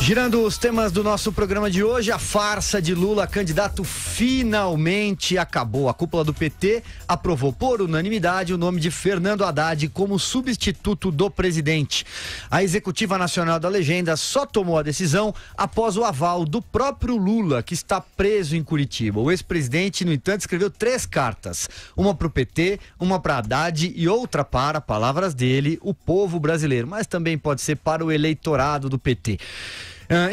Girando os temas do nosso programa de hoje, a farsa de Lula candidato finalmente acabou. A cúpula do PT aprovou por unanimidade o nome de Fernando Haddad como substituto do presidente. A Executiva Nacional da Legenda só tomou a decisão após o aval do próprio Lula, que está preso em Curitiba. O ex-presidente, no entanto, escreveu 3 cartas. Uma para o PT, uma para Haddad e outra para, palavras dele, o povo brasileiro. Mas também pode ser para o eleitorado do PT.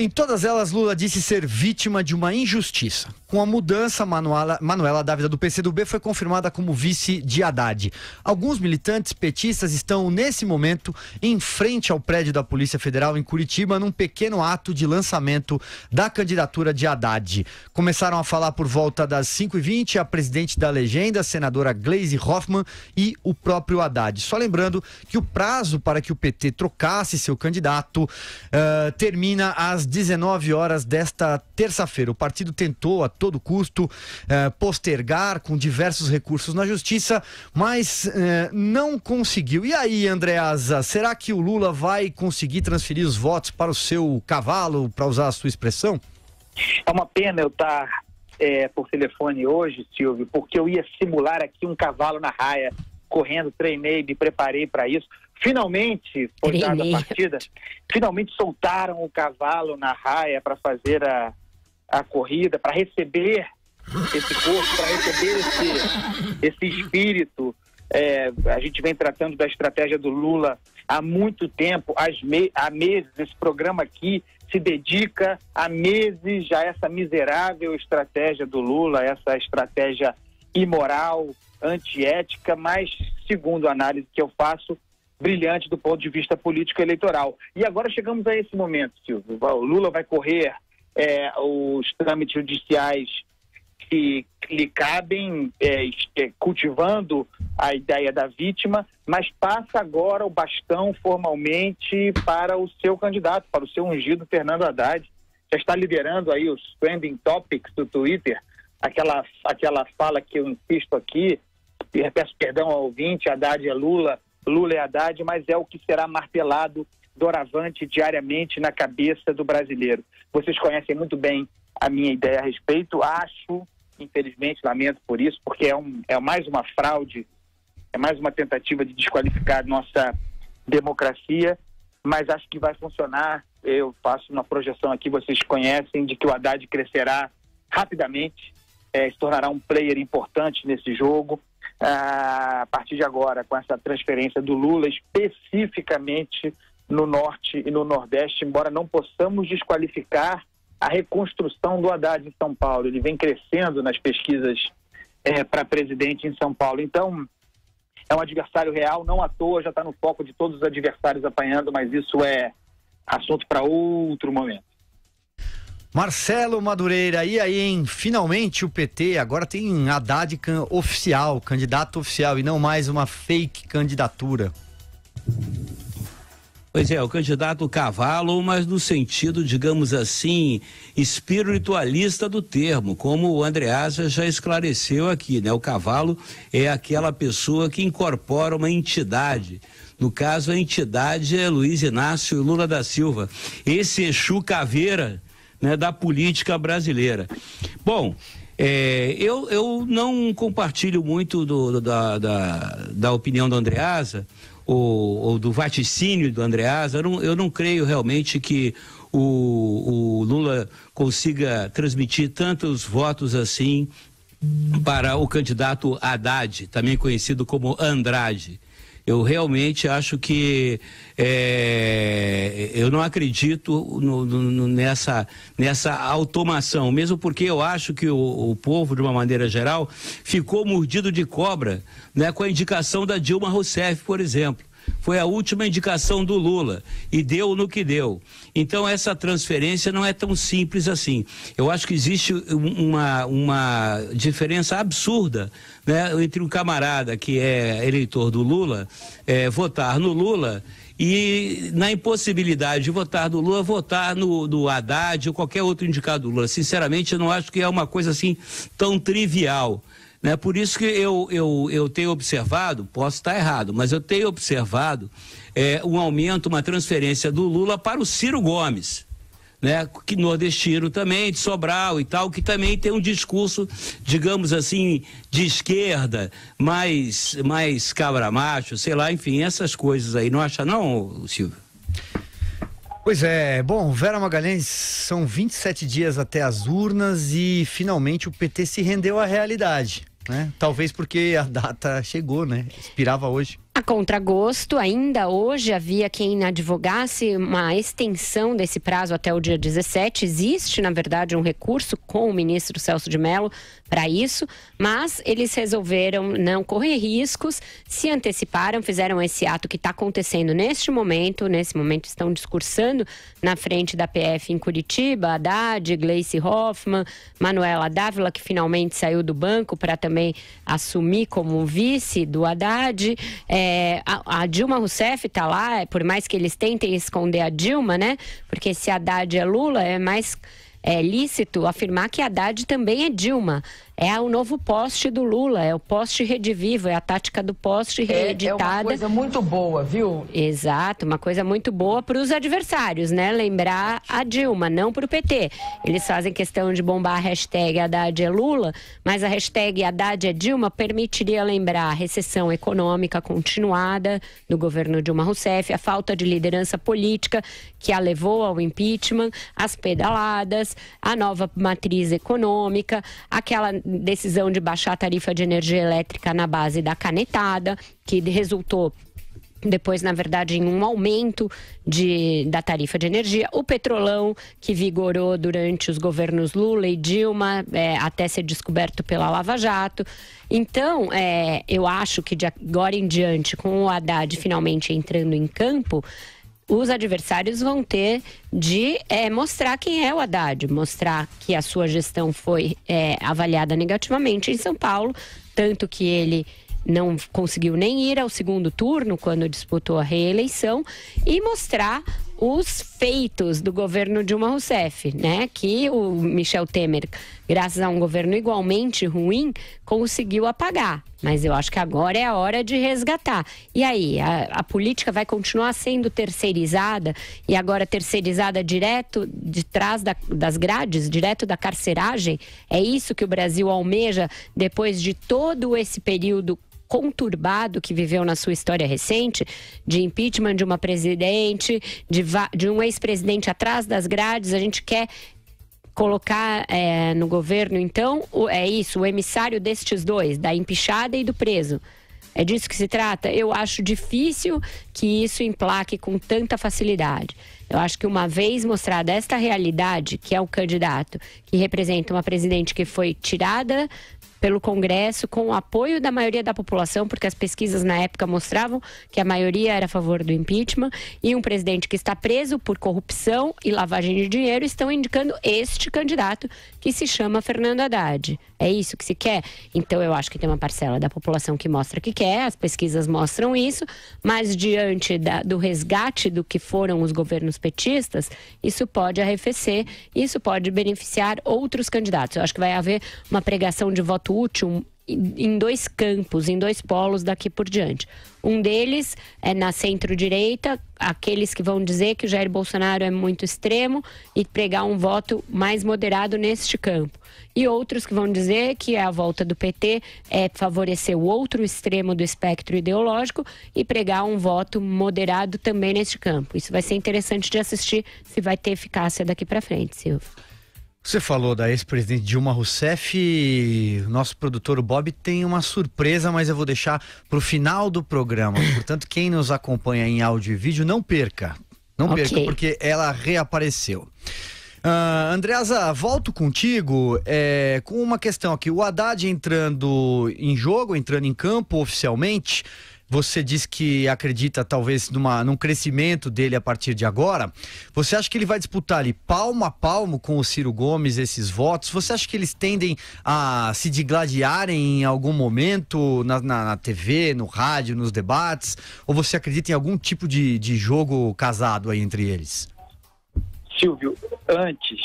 Em todas elas, Lula disse ser vítima de uma injustiça. Com a mudança, Manuela Dávila do PCdoB foi confirmada como vice de Haddad. Alguns militantes petistas estão, nesse momento, em frente ao prédio da Polícia Federal em Curitiba, num pequeno ato de lançamento da candidatura de Haddad. Começaram a falar por volta das 5h20 a presidente da Legenda, a senadora Gleisi Hoffmann, e o próprio Haddad. Só lembrando que o prazo para que o PT trocasse seu candidato termina às 19 horas desta terça-feira. O partido tentou a todo custo postergar com diversos recursos na justiça, mas não conseguiu. E aí, Andreasa, será que o Lula vai conseguir transferir os votos para o seu cavalo, para usar a sua expressão? É uma pena eu estar por telefone hoje, Silvio, porque eu ia simular aqui um cavalo na raia, correndo, treinei, me preparei para isso. Finalmente foi dada a partida, finalmente soltaram o cavalo na raia para fazer a corrida, para receber esse corpo, para receber esse espírito. A gente vem tratando da estratégia do Lula há muito tempo, há meses. Esse programa aqui se dedica há meses a essa miserável estratégia do Lula, essa estratégia imoral, antiética, mas, segundo a análise que eu faço, brilhante do ponto de vista político eleitoral. E agora chegamos a esse momento, Silvio. O Lula vai correr os trâmites judiciais que lhe cabem, cultivando a ideia da vítima, mas passa agora o bastão formalmente para o seu candidato, para o seu ungido Fernando Haddad. Já está liderando aí os trending topics do Twitter, aquela fala que eu insisto aqui, e peço perdão ao ouvinte, Haddad é Lula, Lula é Haddad, mas é o que será martelado doravante diariamente na cabeça do brasileiro. Vocês conhecem muito bem a minha ideia a respeito. Acho, infelizmente, lamento por isso, porque é mais uma fraude, é mais uma tentativa de desqualificar nossa democracia, mas acho que vai funcionar. Eu faço uma projeção aqui, vocês conhecem, de que o Haddad crescerá rapidamente, se tornará um player importante nesse jogo. A partir de agora, com essa transferência do Lula, especificamente no Norte e no Nordeste, embora não possamos desqualificar a reconstrução do Haddad em São Paulo. Ele vem crescendo nas pesquisas para presidente em São Paulo. Então, é um adversário real, não à toa, já está no foco de todos os adversários apanhando, mas isso é assunto para outro momento. Marcelo Madureira, e aí, hein? Finalmente o PT agora tem Haddad oficial, candidato oficial, e não mais uma fake candidatura. Pois é, o candidato cavalo, mas no sentido, digamos assim, espiritualista do termo, como o Andreasa já esclareceu aqui, né? O cavalo é aquela pessoa que incorpora uma entidade. No caso, a entidade é Luiz Inácio Lula da Silva, esse Exu caveira, né, da política brasileira. Bom, eu não compartilho muito da opinião do Andreasa, ou do vaticínio do Andreasa. Eu não creio realmente que o Lula consiga transmitir tantos votos assim para o candidato Haddad, também conhecido como Andrade. Eu realmente acho que eu não acredito nessa automação, mesmo porque eu acho que o povo, de uma maneira geral, ficou mordido de cobra, né, com a indicação da Dilma Rousseff, por exemplo. Foi a última indicação do Lula e deu no que deu. Então essa transferência não é tão simples assim. Eu acho que existe uma diferença absurda, né, entre um camarada que é eleitor do Lula, votar no Lula, e na impossibilidade de votar no Lula, votar no Haddad ou qualquer outro indicado do Lula. Sinceramente, eu não acho que é uma coisa assim tão trivial. Né? Por isso que eu tenho observado, posso estar errado, mas eu tenho observado um aumento, uma transferência do Lula para o Ciro Gomes. né, que nordestino também, de Sobral e tal, que também tem um discurso, digamos assim, de esquerda, mais cabra macho, sei lá, enfim, essas coisas aí. Não acha não, Silvio? Pois é, bom, Vera Magalhães, são 27 dias até as urnas e finalmente o PT se rendeu à realidade, né? Talvez porque a data chegou, né? Expirava hoje. A contragosto, ainda hoje havia quem advogasse uma extensão desse prazo até o dia 17. Existe, na verdade, um recurso com o ministro Celso de Mello para isso, mas eles resolveram não correr riscos, se anteciparam, fizeram esse ato que está acontecendo neste momento. Nesse momento estão discursando na frente da PF em Curitiba, Haddad, Gleice Hoffmann, Manuela Dávila, que finalmente saiu do banco para também assumir como vice do Haddad. A Dilma Rousseff está lá, por mais que eles tentem esconder a Dilma, né? Porque se Haddad é Lula, é mais lícito afirmar que Haddad também é Dilma. É o novo poste do Lula, é o poste redivivo, é a tática do poste reeditada. É uma coisa muito boa, viu? Exato, uma coisa muito boa para os adversários, né? Lembrar a Dilma, não para o PT. Eles fazem questão de bombar a hashtag Haddad é Lula, mas a hashtag Haddad é Dilma permitiria lembrar a recessão econômica continuada do governo Dilma Rousseff, a falta de liderança política que a levou ao impeachment, as pedaladas, a nova matriz econômica, aquela decisão de baixar a tarifa de energia elétrica na base da canetada, que resultou depois, na verdade, em um aumento da tarifa de energia. O petrolão, que vigorou durante os governos Lula e Dilma, até ser descoberto pela Lava Jato. Então, eu acho que de agora em diante, com o Haddad finalmente entrando em campo, os adversários vão ter de mostrar quem é o Haddad, mostrar que a sua gestão foi avaliada negativamente em São Paulo, tanto que ele não conseguiu nem ir ao segundo turno quando disputou a reeleição, e mostrar os feitos do governo Dilma Rousseff, né? Que o Michel Temer, graças a um governo igualmente ruim, conseguiu apagar. Mas eu acho que agora é a hora de resgatar. E aí, a política vai continuar sendo terceirizada, e agora terceirizada direto de trás das grades, direto da carceragem? É isso que o Brasil almeja depois de todo esse período conturbado que viveu na sua história recente, de impeachment de uma presidente, de um ex-presidente atrás das grades? A gente quer colocar no governo, então, o emissário destes dois, da empichada e do preso. É disso que se trata? Eu acho difícil que isso emplaque com tanta facilidade. Eu acho que uma vez mostrada esta realidade, que é o candidato que representa uma presidente que foi tirada pelo Congresso com o apoio da maioria da população, porque as pesquisas na época mostravam que a maioria era a favor do impeachment, e um presidente que está preso por corrupção e lavagem de dinheiro, estão indicando este candidato, que se chama Fernando Haddad. É isso que se quer? Então eu acho que tem uma parcela da população que mostra que quer, as pesquisas mostram isso, mas diante do resgate do que foram os governos petistas, isso pode arrefecer, isso pode beneficiar outros candidatos. Eu acho que vai haver uma pregação de voto útil em dois campos, em dois polos daqui por diante. Um deles é na centro-direita, aqueles que vão dizer que o Jair Bolsonaro é muito extremo e pregar um voto mais moderado neste campo. E outros que vão dizer que a volta do PT é favorecer o outro extremo do espectro ideológico e pregar um voto moderado também neste campo. Isso vai ser interessante de assistir, se vai ter eficácia daqui para frente, Silvio. Você falou da ex-presidente Dilma Rousseff, e o nosso produtor, o Bob, tem uma surpresa, mas eu vou deixar para o final do programa. Portanto, quem nos acompanha em áudio e vídeo, não perca. Não perca, porque ela reapareceu. Andreasa, volto contigo com uma questão aqui. O Haddad entrando em jogo, entrando em campo oficialmente. Você disse que acredita talvez num crescimento dele a partir de agora. Você acha que ele vai disputar ali palmo a palmo com o Ciro Gomes esses votos? Você acha que eles tendem a se digladiarem em algum momento na TV, no rádio, nos debates? Ou você acredita em algum tipo de jogo casado aí entre eles? Silvio, antes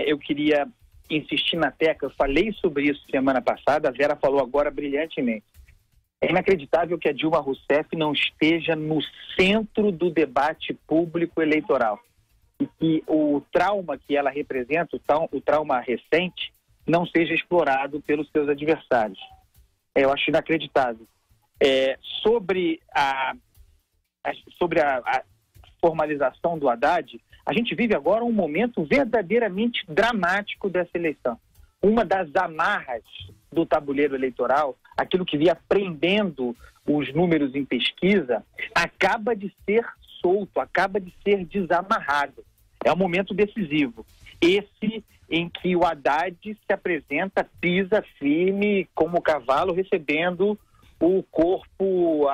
eu queria insistir na tecla. Eu falei sobre isso semana passada, a Vera falou agora brilhantemente. É inacreditável que a Dilma Rousseff não esteja no centro do debate público eleitoral. e que o trauma que ela representa, o trauma recente, não seja explorado pelos seus adversários. Eu acho inacreditável. Sobre a formalização do Haddad, a gente vive agora um momento verdadeiramente dramático dessa eleição. Uma das amarras do tabuleiro eleitoral, aquilo que via prendendo os números em pesquisa, acaba de ser solto, acaba de ser desamarrado. É um momento decisivo. Esse em que o Haddad se apresenta, pisa firme como cavalo, recebendo o corpo,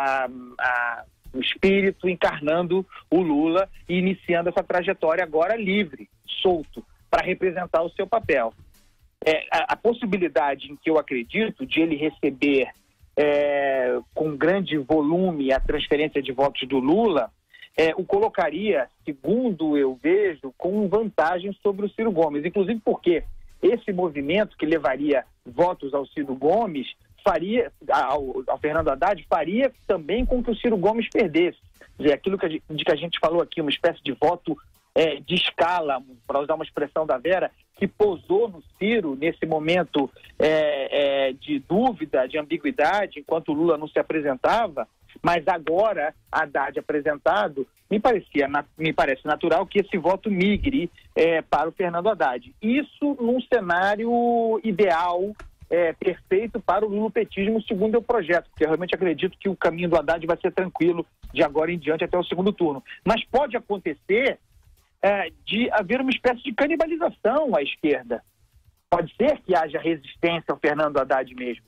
o espírito, encarnando o Lula e iniciando essa trajetória agora livre, solto, para representar o seu papel. A possibilidade em que eu acredito de ele receber com grande volume a transferência de votos do Lula, o colocaria, segundo eu vejo, com vantagem sobre o Ciro Gomes. Inclusive porque esse movimento que levaria votos ao Ciro Gomes, ao Fernando Haddad, faria também com que o Ciro Gomes perdesse. Quer dizer, aquilo que a gente falou aqui, uma espécie de voto de escala, para usar uma expressão da Vera, que posou no Ciro nesse momento de dúvida, de ambiguidade, enquanto o Lula não se apresentava, mas agora, Haddad apresentado, me parece natural que esse voto migre para o Fernando Haddad. Isso num cenário ideal, perfeito para o lulopetismo, segundo o projeto, porque eu realmente acredito que o caminho do Haddad vai ser tranquilo de agora em diante até o segundo turno. Mas pode acontecer de haver uma espécie de canibalização à esquerda. Pode ser que haja resistência ao Fernando Haddad mesmo.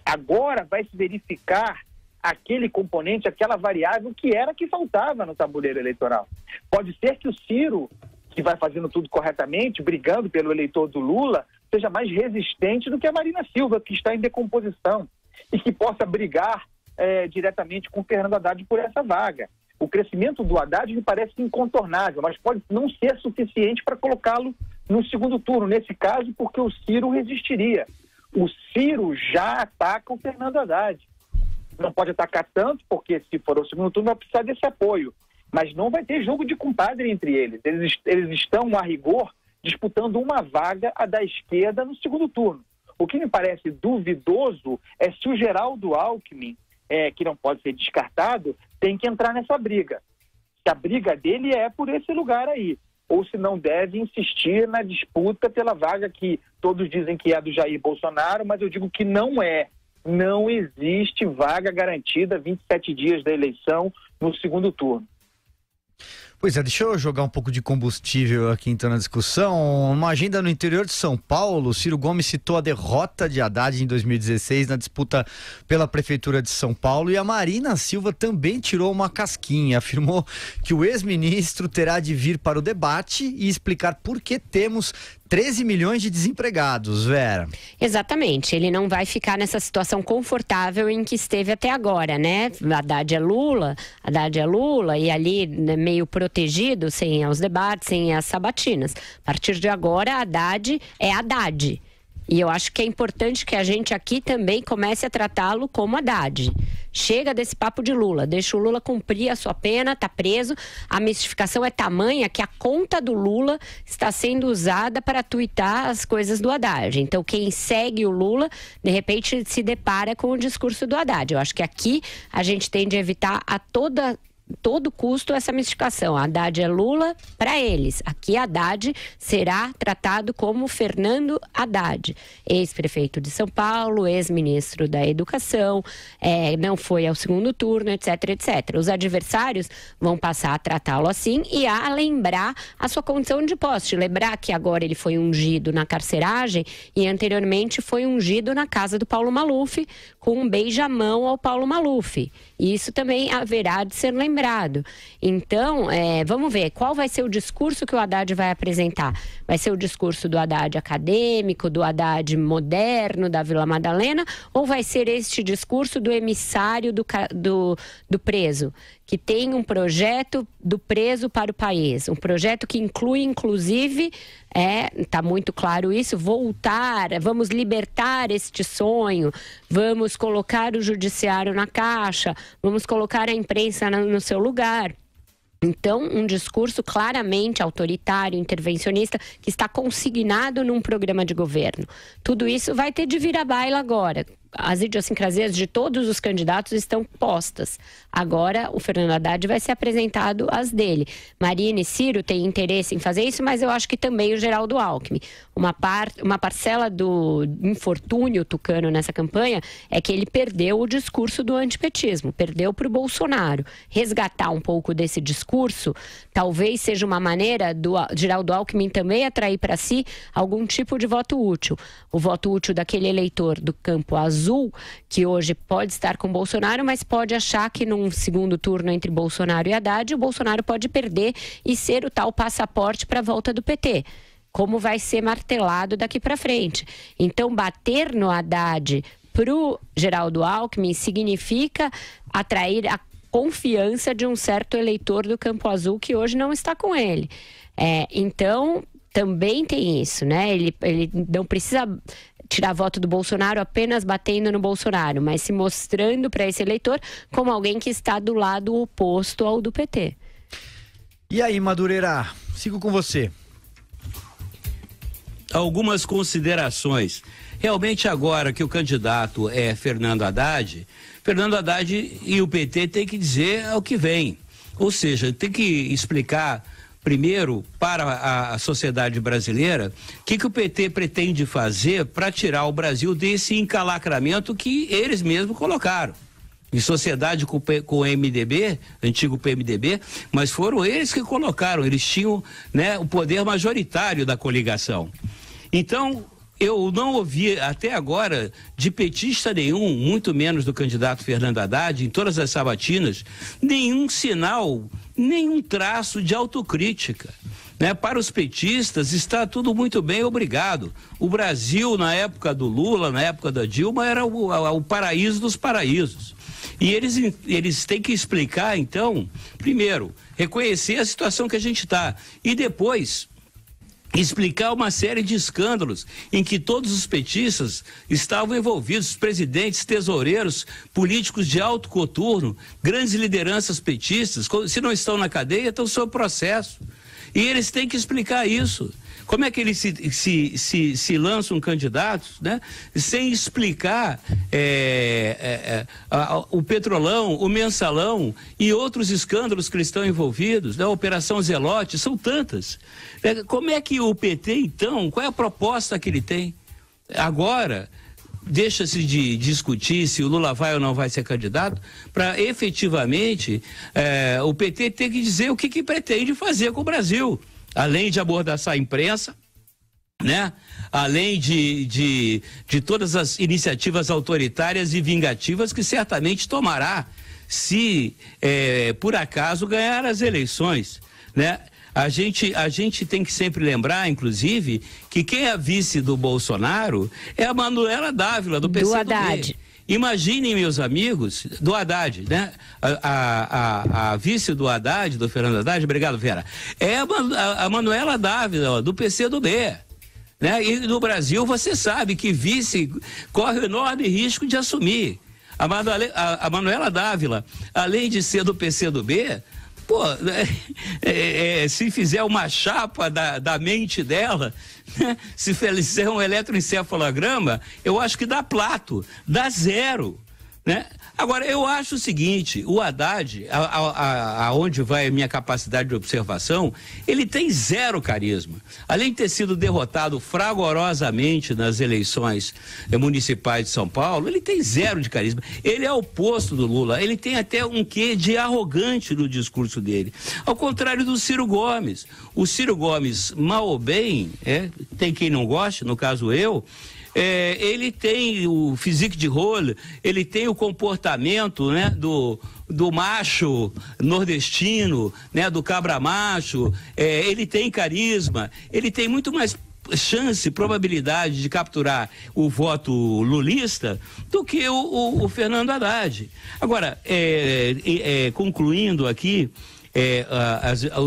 Agora vai se verificar aquele componente, aquela variável que era que faltava no tabuleiro eleitoral. Pode ser que o Ciro, que vai fazendo tudo corretamente, brigando pelo eleitor do Lula, seja mais resistente do que a Marina Silva, que está em decomposição, e que possa brigar diretamente com o Fernando Haddad por essa vaga. O crescimento do Haddad me parece incontornável, mas pode não ser suficiente para colocá-lo no segundo turno, nesse caso, porque o Ciro resistiria. O Ciro já ataca o Fernando Haddad. Não pode atacar tanto, porque se for o segundo turno vai precisar desse apoio. Mas não vai ter jogo de compadre entre eles. Eles estão, a rigor, disputando uma vaga a da esquerda no segundo turno. O que me parece duvidoso é se o Geraldo Alckmin, que não pode ser descartado, tem que entrar nessa briga. Se a briga dele é por esse lugar aí. Ou se não deve insistir na disputa pela vaga que todos dizem que é do Jair Bolsonaro, mas eu digo que não é. Não existe vaga garantida 27 dias da eleição no segundo turno. Pois deixa eu jogar um pouco de combustível aqui então na discussão. Uma agenda no interior de São Paulo, Ciro Gomes citou a derrota de Haddad em 2016 na disputa pela Prefeitura de São Paulo, e a Marina Silva também tirou uma casquinha, afirmou que o ex-ministro terá de vir para o debate e explicar por que temos 13 milhões de desempregados, Vera. Exatamente, ele não vai ficar nessa situação confortável em que esteve até agora, né? Haddad é Lula, e ali, né, meio protegido, sem os debates, sem as sabatinas. A partir de agora, Haddad é Haddad. E eu acho que é importante que a gente aqui também comece a tratá-lo como Haddad. Chega desse papo de Lula, deixa o Lula cumprir a sua pena, tá preso. A mistificação é tamanha que a conta do Lula está sendo usada para tuitar as coisas do Haddad. Então quem segue o Lula, de repente se depara com o discurso do Haddad. Eu acho que aqui a gente tem de evitar a todo custo essa mistificação. Haddad é Lula para eles. Aqui Haddad será tratado como Fernando Haddad, ex-prefeito de São Paulo, ex-ministro da Educação, não foi ao segundo turno, etc, etc. Os adversários vão passar a tratá-lo assim e a lembrar a sua condição de poste. Lembrar que agora ele foi ungido na carceragem e anteriormente foi ungido na casa do Paulo Maluf, com um beijamão ao Paulo Maluf. E isso também haverá de ser lembrado. Então, vamos ver qual vai ser o discurso que o Haddad vai apresentar. Vai ser o discurso do Haddad acadêmico, do Haddad moderno, da Vila Madalena, ou vai ser este discurso do emissário do preso, que tem um projeto do preso para o país, um projeto que inclui, inclusive, está muito claro isso, vamos libertar este sonho, vamos colocar o judiciário na caixa, vamos colocar a imprensa no seu lugar. Então, um discurso claramente autoritário, intervencionista, que está consignado num programa de governo. Tudo isso vai ter de vir à baila agora. As idiosincrasias de todos os candidatos estão postas. Agora, o Fernando Haddad vai ser apresentado as dele. Marina e Ciro têm interesse em fazer isso, mas eu acho que também o Geraldo Alckmin. Uma parcela do infortúnio tucano nessa campanha é que ele perdeu o discurso do antipetismo, perdeu para o Bolsonaro. Resgatar um pouco desse discurso talvez seja uma maneira do Geraldo Alckmin também atrair para si algum tipo de voto útil. O voto útil daquele eleitor do campo azul, que hoje pode estar com Bolsonaro, mas pode achar que num segundo turno entre Bolsonaro e Haddad, o Bolsonaro pode perder e ser o tal passaporte para a volta do PT. Como vai ser martelado daqui para frente. Então, bater no Haddad para o Geraldo Alckmin significa atrair a confiança de um certo eleitor do campo azul que hoje não está com ele. Então, também tem isso, né? Ele não precisa tirar voto do Bolsonaro apenas batendo no Bolsonaro, mas se mostrando para esse eleitor como alguém que está do lado oposto ao do PT. E aí, Madureira, sigo com você. Algumas considerações. Realmente agora que o candidato é Fernando Haddad e o PT tem que dizer o que vem. Ou seja, tem que explicar primeiro para a sociedade brasileira o que o PT pretende fazer para tirar o Brasil desse encalacramento que eles mesmos colocaram. Em sociedade com o MDB, antigo PMDB, mas foram eles que colocaram, eles tinham, né, o poder majoritário da coligação. Então, eu não ouvi até agora de petista nenhum, muito menos do candidato Fernando Haddad, em todas as sabatinas, nenhum sinal, nenhum traço de autocrítica. Né? Para os petistas está tudo muito bem, obrigado. O Brasil, na época do Lula, na época da Dilma, era o paraíso dos paraísos. E eles têm que explicar, então, primeiro, reconhecer a situação que a gente está e depois explicar uma série de escândalos em que todos os petistas estavam envolvidos, presidentes, tesoureiros, políticos de alto coturno, grandes lideranças petistas, se não estão na cadeia, estão sob processo. E eles têm que explicar isso. Como é que eles se lançam candidatos, né, sem explicar o Petrolão, o Mensalão e outros escândalos que eles estão envolvidos, né, a Operação Zelote, são tantas. Como é que o PT, então, qual é a proposta que ele tem? Agora, deixa-se de discutir se o Lula vai ou não vai ser candidato, para efetivamente o PT ter que dizer o que pretende fazer com o Brasil. Além de amordaçar a imprensa, né? Além de todas as iniciativas autoritárias e vingativas que certamente tomará se por acaso ganhar as eleições, né? A gente tem que sempre lembrar, inclusive, que quem é vice do Bolsonaro é a Manuela Dávila, do PCdoB. Do Haddad. Imaginem, meus amigos, do Haddad, né? A vice do Haddad, do Fernando Haddad, obrigado, Vera, é a Manuela Dávila, do PCdoB. Né? E no Brasil, você sabe que vice corre o enorme risco de assumir. A Manuela Dávila, além de ser do PCdoB, pô, se fizer uma chapa da mente dela, né? Se fizer um eletroencefalograma, eu acho que dá plato, dá zero, né? Agora, eu acho o seguinte, o Haddad, aonde vai a minha capacidade de observação, ele tem zero carisma. Além de ter sido derrotado fragorosamente nas eleições municipais de São Paulo, ele tem zero de carisma. Ele é o oposto do Lula, ele tem até um quê de arrogante no discurso dele. Ao contrário do Ciro Gomes. O Ciro Gomes, mal ou bem, tem quem não goste, no caso eu, ele tem o physique de rôle, ele tem o comportamento, né, do macho nordestino, né, do cabra macho, ele tem carisma, ele tem muito mais chance, probabilidade de capturar o voto lulista do que o Fernando Haddad. Agora, concluindo aqui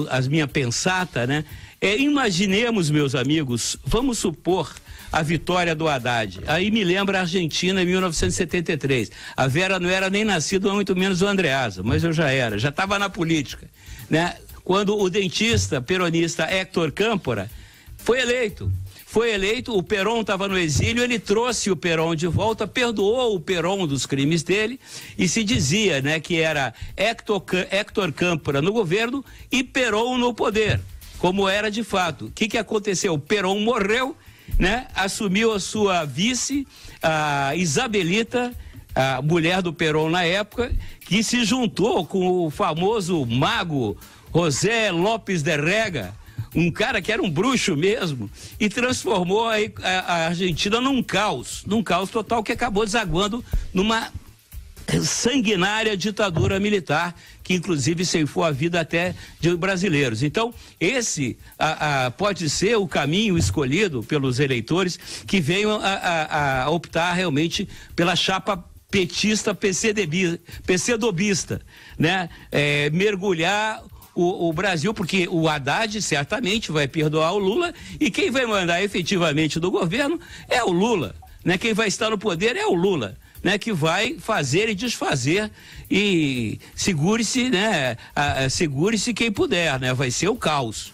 as minha pensata, né, imaginemos, meus amigos, vamos supor a vitória do Haddad. Aí me lembra a Argentina em 1973. A Vera não era nem nascida, muito menos o Andreasa, mas eu já estava na política, né? quando o dentista peronista Héctor Câmpora foi eleito. O Perón estava no exílio, ele trouxe o Perón de volta, perdoou o Perón dos crimes dele e se dizia, né, que era Héctor Câmpora no governo e Perón no poder, como era de fato. O que aconteceu? O Perón morreu, né, assumiu a sua vice, a Isabelita, a mulher do Perón na época, que se juntou com o famoso mago José López de Rega, um cara que era um bruxo mesmo, e transformou a Argentina num caos total que acabou desaguando numa sanguinária ditadura militar, que inclusive ceifou a vida até de brasileiros. Então, esse pode ser o caminho escolhido pelos eleitores que venham a optar realmente pela chapa petista PCdoBista, né? Mergulhar o Brasil, porque o Haddad certamente vai perdoar o Lula e quem vai mandar efetivamente do governo é o Lula, né? Quem vai estar no poder é o Lula, né? Que vai fazer e desfazer e segure-se, né? Segure-se quem puder, né? Vai ser o caos.